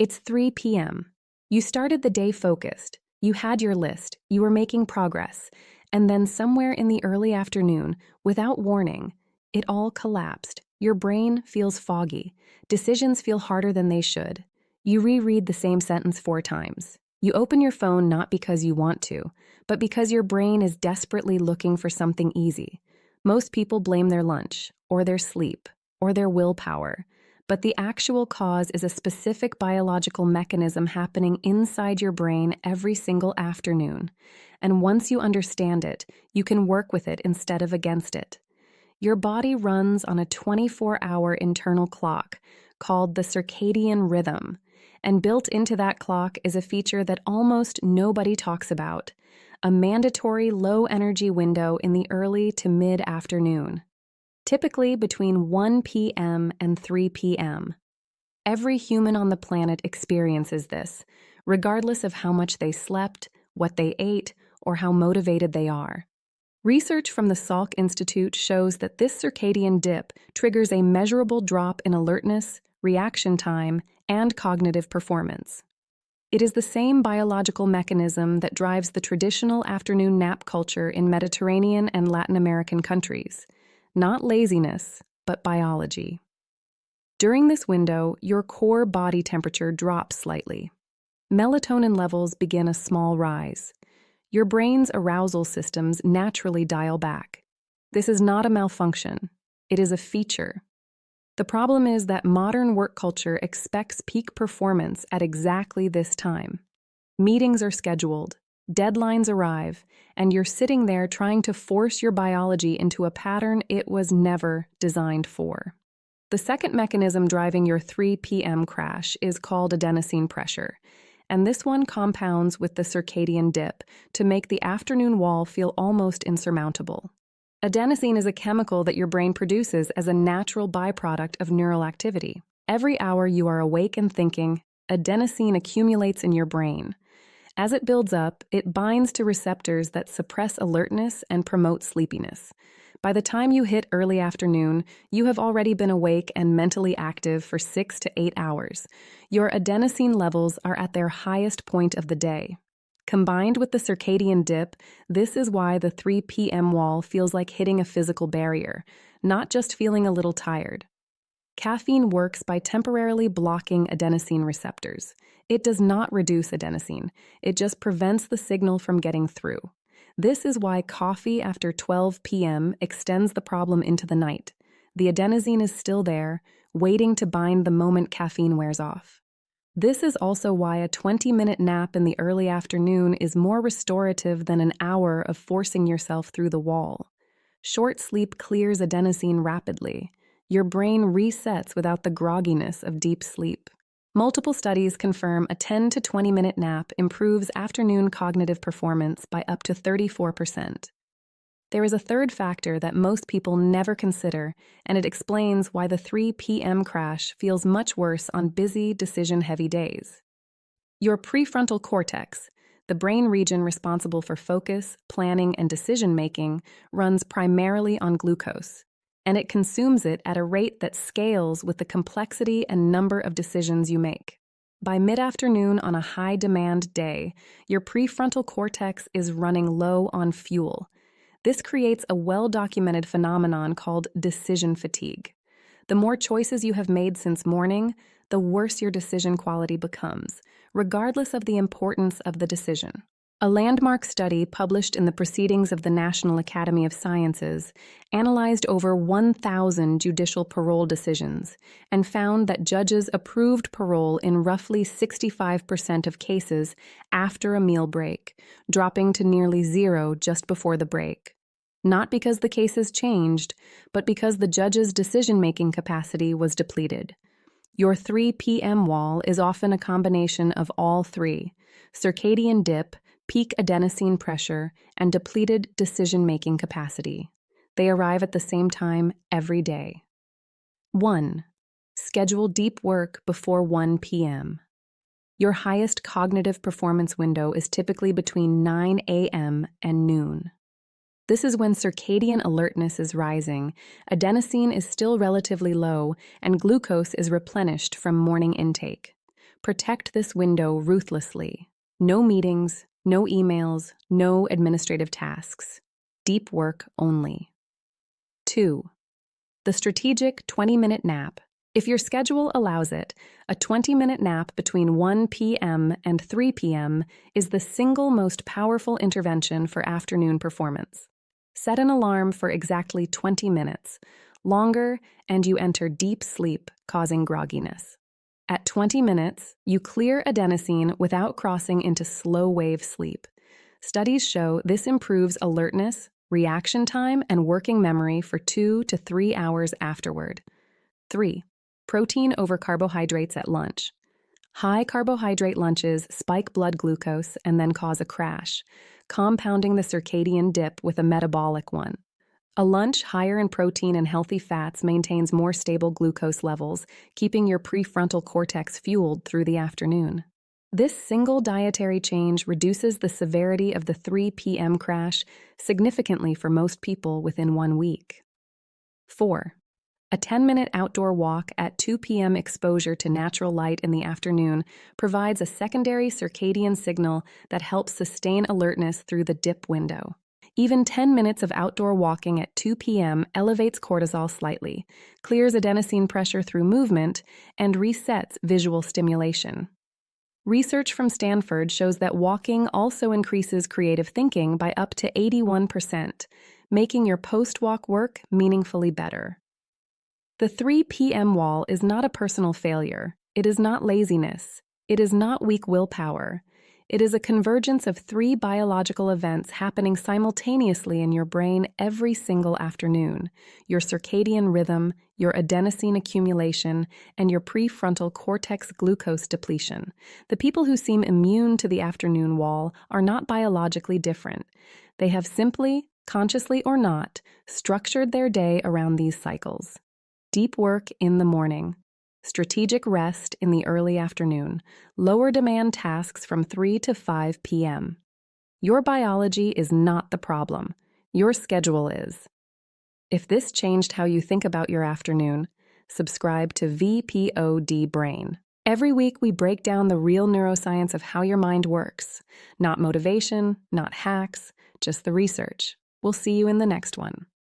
It's 3 p.m. You started the day focused. You had your list. You were making progress. And then somewhere in the early afternoon, without warning, it all collapsed. Your brain feels foggy. Decisions feel harder than they should. You reread the same sentence 4 times. You open your phone not because you want to, but because your brain is desperately looking for something easy. Most people blame their lunch, or their sleep, or their willpower. But the actual cause is a specific biological mechanism happening inside your brain every single afternoon. And once you understand it, you can work with it instead of against it. Your body runs on a 24-hour internal clock called the circadian rhythm. And built into that clock is a feature that almost nobody talks about, a mandatory low-energy window in the early to mid-afternoon, typically between 1 p.m. and 3 p.m. Every human on the planet experiences this, regardless of how much they slept, what they ate, or how motivated they are. Research from the Salk Institute shows that this circadian dip triggers a measurable drop in alertness, reaction time, and cognitive performance. It is the same biological mechanism that drives the traditional afternoon nap culture in Mediterranean and Latin American countries. Not laziness, but biology. During this window, your core body temperature drops slightly. Melatonin levels begin a small rise. Your brain's arousal systems naturally dial back. This is not a malfunction. It is a feature. The problem is that modern work culture expects peak performance at exactly this time. Meetings are scheduled, deadlines arrive, and you're sitting there trying to force your biology into a pattern it was never designed for. The second mechanism driving your 3 p.m. crash is called adenosine pressure, and this one compounds with the circadian dip to make the afternoon wall feel almost insurmountable. Adenosine is a chemical that your brain produces as a natural byproduct of neural activity. Every hour you are awake and thinking, adenosine accumulates in your brain. As it builds up, it binds to receptors that suppress alertness and promote sleepiness. By the time you hit early afternoon, you have already been awake and mentally active for 6 to 8 hours. Your adenosine levels are at their highest point of the day. Combined with the circadian dip, this is why the 3 p.m. wall feels like hitting a physical barrier, not just feeling a little tired. Caffeine works by temporarily blocking adenosine receptors. It does not reduce adenosine. It just prevents the signal from getting through. This is why coffee after 12 p.m. extends the problem into the night. The adenosine is still there, waiting to bind the moment caffeine wears off. This is also why a 20-minute nap in the early afternoon is more restorative than an hour of forcing yourself through the wall. Short sleep clears adenosine rapidly. Your brain resets without the grogginess of deep sleep. Multiple studies confirm a 10 to 20-minute nap improves afternoon cognitive performance by up to 34%. There is a third factor that most people never consider, and it explains why the 3 p.m. crash feels much worse on busy, decision-heavy days. Your prefrontal cortex, the brain region responsible for focus, planning, and decision-making, runs primarily on glucose, and it consumes it at a rate that scales with the complexity and number of decisions you make. By mid-afternoon on a high-demand day, your prefrontal cortex is running low on fuel. This creates a well-documented phenomenon called decision fatigue. The more choices you have made since morning, the worse your decision quality becomes, regardless of the importance of the decision. A landmark study published in the Proceedings of the National Academy of Sciences analyzed over 1,000 judicial parole decisions and found that judges approved parole in roughly 65% of cases after a meal break, dropping to nearly zero just before the break. Not because the cases changed, but because the judge's decision-making capacity was depleted. Your 3 p.m. wall is often a combination of all three: circadian dip, peak adenosine pressure, and depleted decision-making capacity. They arrive at the same time every day. 1. Schedule deep work before 1 p.m. Your highest cognitive performance window is typically between 9 a.m. and noon. This is when circadian alertness is rising, adenosine is still relatively low, and glucose is replenished from morning intake. Protect this window ruthlessly. No meetings, no emails, no administrative tasks. Deep work only. 2. The strategic 20-minute nap. If your schedule allows it, a 20-minute nap between 1 p.m. and 3 p.m. is the single most powerful intervention for afternoon performance. Set an alarm for exactly 20 minutes. Longer, and you enter deep sleep, causing grogginess. At 20 minutes, you clear adenosine without crossing into slow-wave sleep. Studies show this improves alertness, reaction time, and working memory for 2 to 3 hours afterward. 3. Protein over carbohydrates at lunch. High carbohydrate lunches spike blood glucose and then cause a crash, compounding the circadian dip with a metabolic one. A lunch higher in protein and healthy fats maintains more stable glucose levels, keeping your prefrontal cortex fueled through the afternoon. This single dietary change reduces the severity of the 3 p.m. crash significantly for most people within 1 week. 4. A 10-minute outdoor walk at 2 p.m. exposure to natural light in the afternoon provides a secondary circadian signal that helps sustain alertness through the dip window. Even 10 minutes of outdoor walking at 2 p.m. elevates cortisol slightly, clears adenosine pressure through movement, and resets visual stimulation. Research from Stanford shows that walking also increases creative thinking by up to 81%, making your post-walk work meaningfully better. The 3 p.m. wall is not a personal failure. It is not laziness. It is not weak willpower. It is a convergence of 3 biological events happening simultaneously in your brain every single afternoon: your circadian rhythm, your adenosine accumulation, and your prefrontal cortex glucose depletion. The people who seem immune to the afternoon wall are not biologically different. They have simply, consciously or not, structured their day around these cycles. Deep work in the morning. Strategic rest in the early afternoon. Lower demand tasks from 3 to 5 p.m. Your biology is not the problem. Your schedule is. If this changed how you think about your afternoon, subscribe to VPOD Brain. Every week we break down the real neuroscience of how your mind works. Not motivation, not hacks, just the research. We'll see you in the next one.